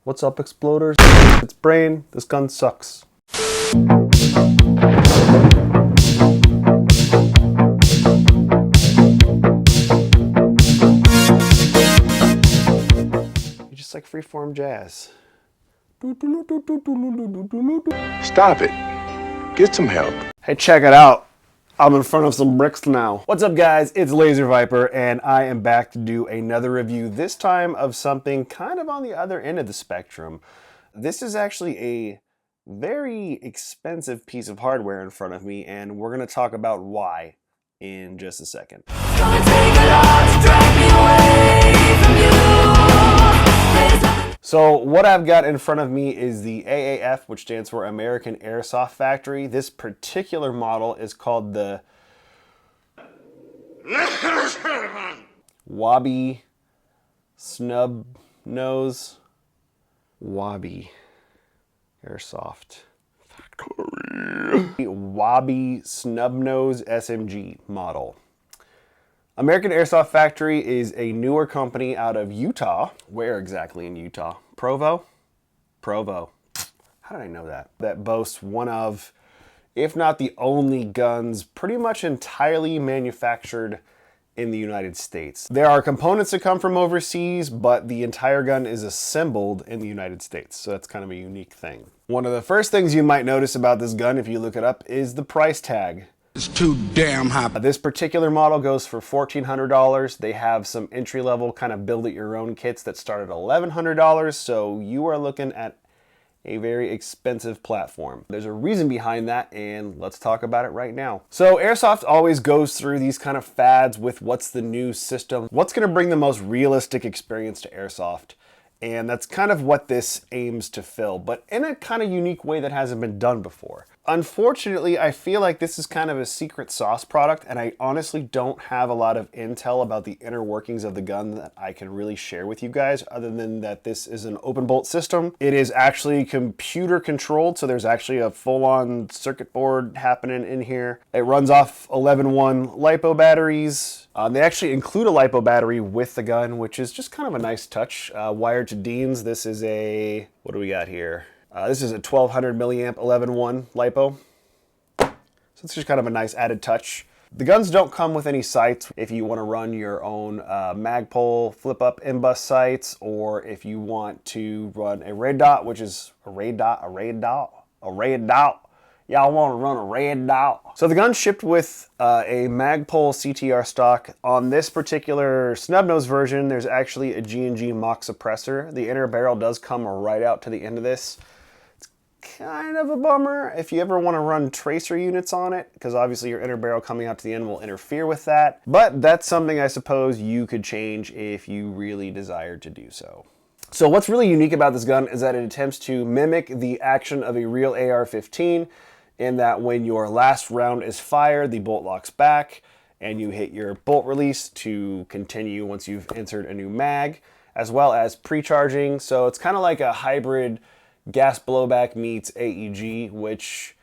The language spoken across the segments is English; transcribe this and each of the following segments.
What's up, exploders? It's Brain. This gun sucks. You just like freeform jazz. Stop it. Get some help. Hey, check it out. I'm in front of some bricks now. What's up, guys? It's Laser Viper, and I am back to do another review, this time of something kind of on the other end of the spectrum. This is actually a very expensive piece of hardware in front of me, and we're going to talk about why in just a second. So what I've got in front of me is the AAF, which stands for American Airsoft Factory. This particular model is called the Wabi Snub Nose Wabi Airsoft Factory. Wabi Snub Nose SMG model. American Airsoft Factory is a newer company out of Utah. Where exactly in Utah? Provo? Provo. How did I know that? That boasts one of, if not the only, guns pretty much entirely manufactured in the United States. There are components that come from overseas, but the entire gun is assembled in the United States, so that's kind of a unique thing. One of the first things you might notice about this gun, if you look it up, is the price tag. It's too damn high. This particular model goes for $1,400. They have some entry-level kind of build-it-your-own kits that start at $1,100, so you are looking at a very expensive platform. There's a reason behind that, and let's talk about it right now. So Airsoft always goes through these kind of fads with what's the new system, what's going to bring the most realistic experience to Airsoft. And that's kind of what this aims to fill, but in a kind of unique way that hasn't been done before. Unfortunately, I feel like this is kind of a secret sauce product, and I honestly don't have a lot of intel about the inner workings of the gun that I can really share with you guys, other than that this is an open bolt system. It is actually computer controlled, so there's actually a full-on circuit board happening in here. It runs off 11-1 LiPo batteries. They actually include a LiPo battery with the gun, which is just kind of a nice touch. Wired to Deans. This is a, what do we got here? This is a 1200 milliamp 11-1 LiPo. So it's just kind of a nice added touch. The guns don't come with any sights. If you want to run your own Magpul flip-up in-bus sights, or if you want to run a red dot, which is a red dot. Y'all want to run a red dot. So the gun's shipped with a Magpul CTR stock. On this particular snub-nose version, there's actually a G&G mock suppressor. The inner barrel does come right out to the end of this. It's kind of a bummer if you ever want to run tracer units on it, because obviously your inner barrel coming out to the end will interfere with that. But that's something I suppose you could change if you really desired to do so. So what's really unique about this gun is that it attempts to mimic the action of a real AR-15, in that when your last round is fired, the bolt locks back and you hit your bolt release to continue once you've entered a new mag, as well as pre-charging. So it's kind of like a hybrid gas blowback meets AEG, which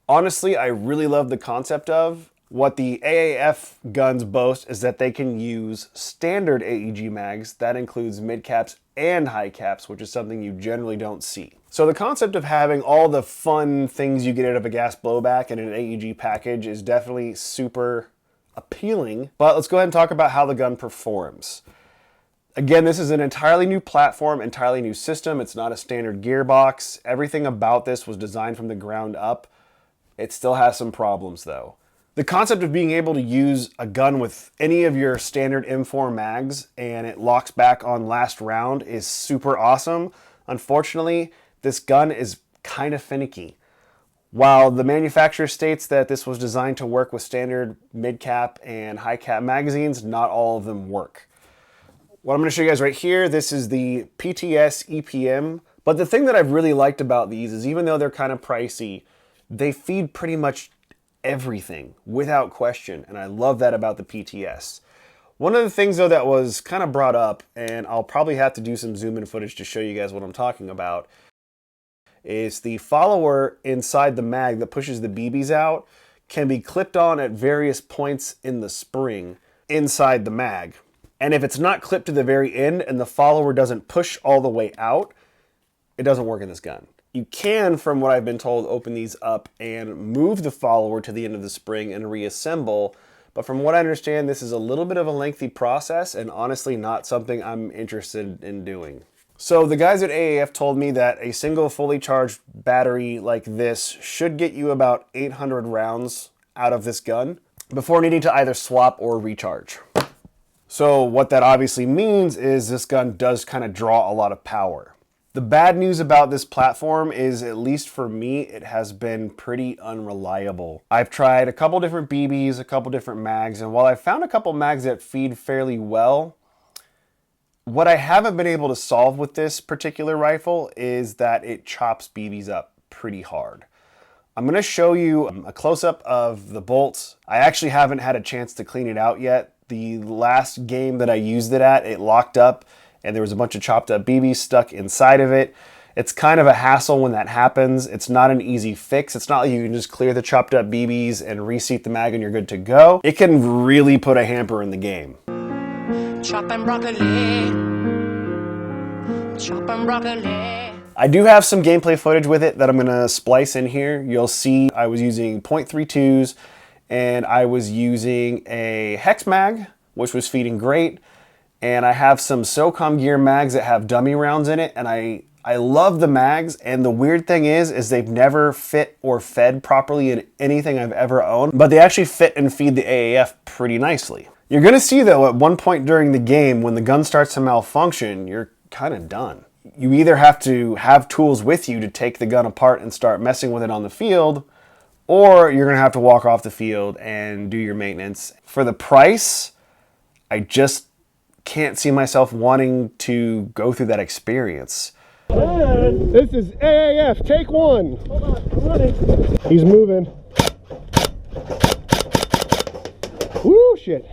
honestly I really love the concept of. What the AAF guns boast is that they can use standard AEG mags. That includes mid caps and high caps, which is something you generally don't see. So the concept of having all the fun things you get out of a gas blowback in an AEG package is definitely super appealing. But let's go ahead and talk about how the gun performs. Again, this is an entirely new platform, entirely new system. It's not a standard gearbox. Everything about this was designed from the ground up. It still has some problems though. The concept of being able to use a gun with any of your standard M4 mags and it locks back on last round is super awesome. Unfortunately, this gun is kind of finicky. While the manufacturer states that this was designed to work with standard mid-cap and high-cap magazines, not all of them work. What I'm going to show you guys right here, this is the Pts Epm. But the thing that I've really liked about these is even though they're kind of pricey, they feed pretty much everything without question, and I love that about the PTS. One of the things though that was kind of brought up, and I'll probably have to do some zoom in footage to show you guys what I'm talking about, is the follower inside the mag that pushes the BBs out can be clipped on at various points in the spring inside the mag. And if it's not clipped to the very end and the follower doesn't push all the way out, It doesn't work in this gun. You can, from what I've been told, open these up and move the follower to the end of the spring and reassemble. But from what I understand, this is a little bit of a lengthy process and honestly not something I'm interested in doing. So the guys at AAF told me that a single fully charged battery like this should get you about 800 rounds out of this gun before needing to either swap or recharge. So what that obviously means is this gun does kind of draw a lot of power. The bad news about this platform is, at least for me, it has been pretty unreliable. I've tried a couple different BBs, a couple different mags, and while I found a couple mags that feed fairly well, what I haven't been able to solve with this particular rifle is that it chops BBs up pretty hard. I'm going to show you a close-up of the bolts. I actually haven't had a chance to clean it out yet. The last game that I used it at, it locked up and there was a bunch of chopped up BBs stuck inside of it. It's kind of a hassle when that happens. It's not an easy fix. It's not like you can just clear the chopped up BBs and reseat the mag and you're good to go. It can really put a hamper in the game. Chopping broccoli. Chopping broccoli. I do have some gameplay footage with it that I'm gonna splice in here. You'll see I was using .32s and I was using a hex mag, which was feeding great. And I have some SOCOM gear mags that have dummy rounds in it, and I love the mags, and the weird thing is they've never fit or fed properly in anything I've ever owned, but they actually fit and feed the AAF pretty nicely. You're gonna see though, at one point during the game, when the gun starts to malfunction, you're kind of done. You either have to have tools with you to take the gun apart and start messing with it on the field, or you're gonna have to walk off the field and do your maintenance. For the price, I just can't see myself wanting to go through that experience. This is AAF, take one. Hold on, I'm running. He's moving. Woo, shit.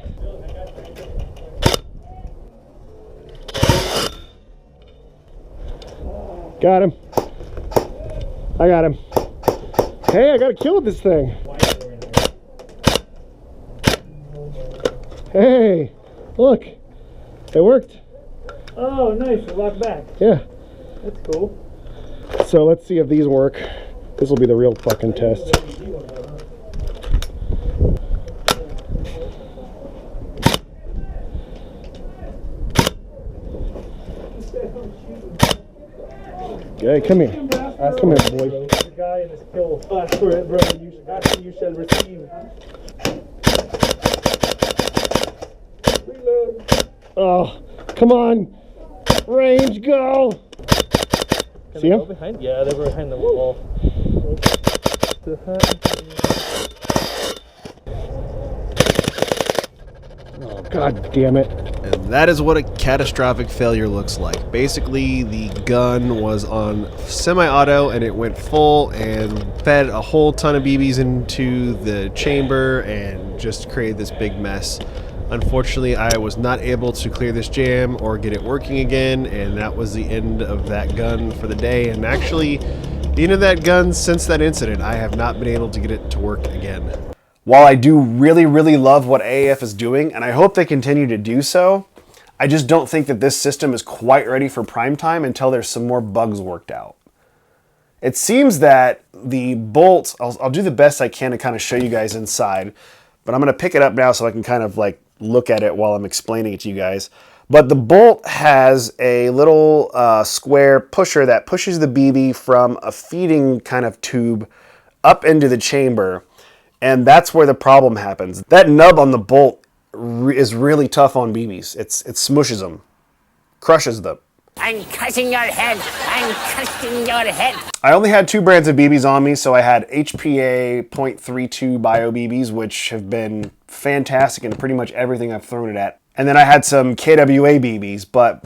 Got him. I got him. Hey, I got a kill with this thing. Hey, look. It worked. Oh, nice. It locked back. Yeah. That's cool. So let's see if these work. This will be the real fucking test. Okay, come here. Come here, boy. There's a guy in this kill. That's for it, bro. You should receive. Reload. Oh, come on. Range, go. Can See they him? go behind? Yeah, they were behind the wall. Oh, God damn it. And that is what a catastrophic failure looks like. Basically, the gun was on semi-auto and it went full and fed a whole ton of BBs into the chamber and just created this big mess. Unfortunately, I was not able to clear this jam or get it working again, and that was the end of that gun for the day. And actually, the end of that gun since that incident, I have not been able to get it to work again. While I do really, really love what AAF is doing, and I hope they continue to do so, I just don't think that this system is quite ready for Primetime until there's some more bugs worked out. It seems that the bolts, I'll do the best I can to kind of show you guys inside, but I'm going to pick it up now so I can kind of like look at it while I'm explaining it to you guys. But the bolt has a little square pusher that pushes the BB from a feeding kind of tube up into the chamber. And that's where the problem happens. That nub on the bolt is really tough on BBs. It smushes them, crushes them. I'm cutting your head. I'm cutting your head. I only had 2 brands of BBs on me, so I had HPA .32 Bio BBs, which have been fantastic in pretty much everything I've thrown it at. And then I had some KWA BBs, but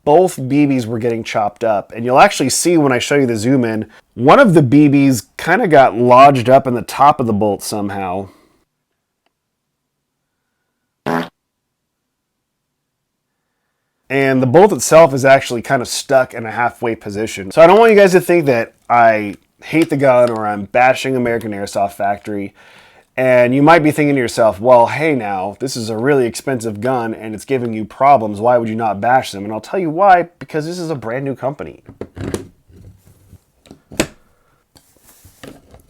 both BBs were getting chopped up. And you'll actually see when I show you the zoom in, one of the BBs kind of got lodged up in the top of the bolt somehow. And the bolt itself is actually kind of stuck in a halfway position. So I don't want you guys to think that I hate the gun or I'm bashing American Airsoft Factory. And you might be thinking to yourself, well, hey now, this is a really expensive gun and it's giving you problems. Why would you not bash them? And I'll tell you why, because this is a brand new company.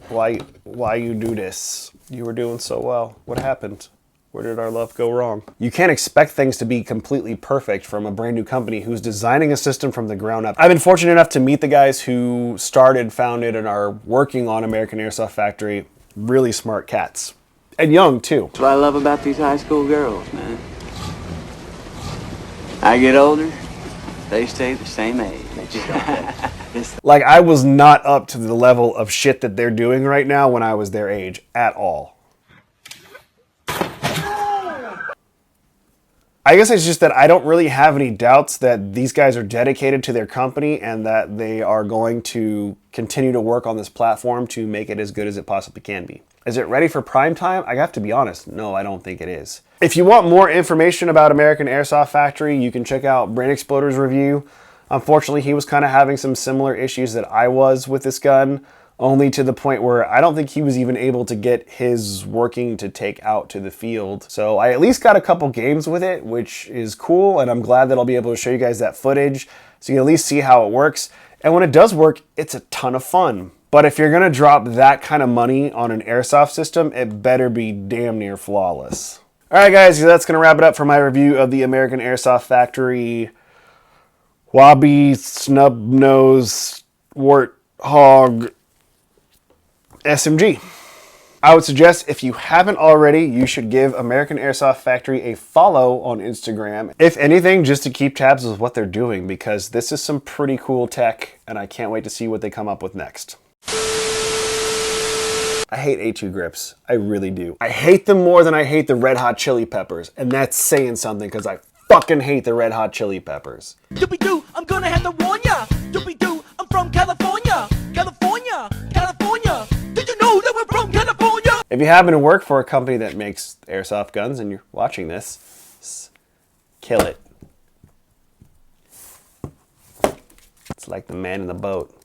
Why you do this? You were doing so well. What happened? Where did our love go wrong? You can't expect things to be completely perfect from a brand new company who's designing a system from the ground up. I've been fortunate enough to meet the guys who started, founded, and are working on American Airsoft Factory. Really smart cats. And young, too. That's what I love about these high school girls, man. I get older, they stay the same age. Like, I was not up to the level of shit that they're doing right now when I was their age at all. I guess it's just that I don't really have any doubts that these guys are dedicated to their company and that they are going to continue to work on this platform to make it as good as it possibly can be. Is it ready for prime time? I have to be honest, no, I don't think it is. If you want more information about American Airsoft Factory, you can check out Brain Exploder's review. Unfortunately, he was kind of having some similar issues that I was with this gun, only to the point where I don't think he was even able to get his working to take out to the field. So I at least got a couple games with it, which is cool, and I'm glad that I'll be able to show you guys that footage so you can at least see how it works. And when it does work, it's a ton of fun. But if you're gonna drop that kind of money on an airsoft system, it better be damn near flawless. All right, guys, that's gonna wrap it up for my review of the American Airsoft Factory Wabi Snub Nose Warthog SMG. I would suggest, if you haven't already, you should give American Airsoft Factory a follow on Instagram. If anything, just to keep tabs with what they're doing, because this is some pretty cool tech, and I can't wait to see what they come up with next. I hate A2 grips. I really do. I hate them more than I hate the Red Hot Chili Peppers, and that's saying something because I fucking hate the Red Hot Chili Peppers. Doobie-doo, I'm gonna have to warn ya. Doobie-doo, I'm from California. California, California. Did you know that we're from California? If you happen to work for a company that makes airsoft guns and you're watching this, kill it. It's like the man in the boat.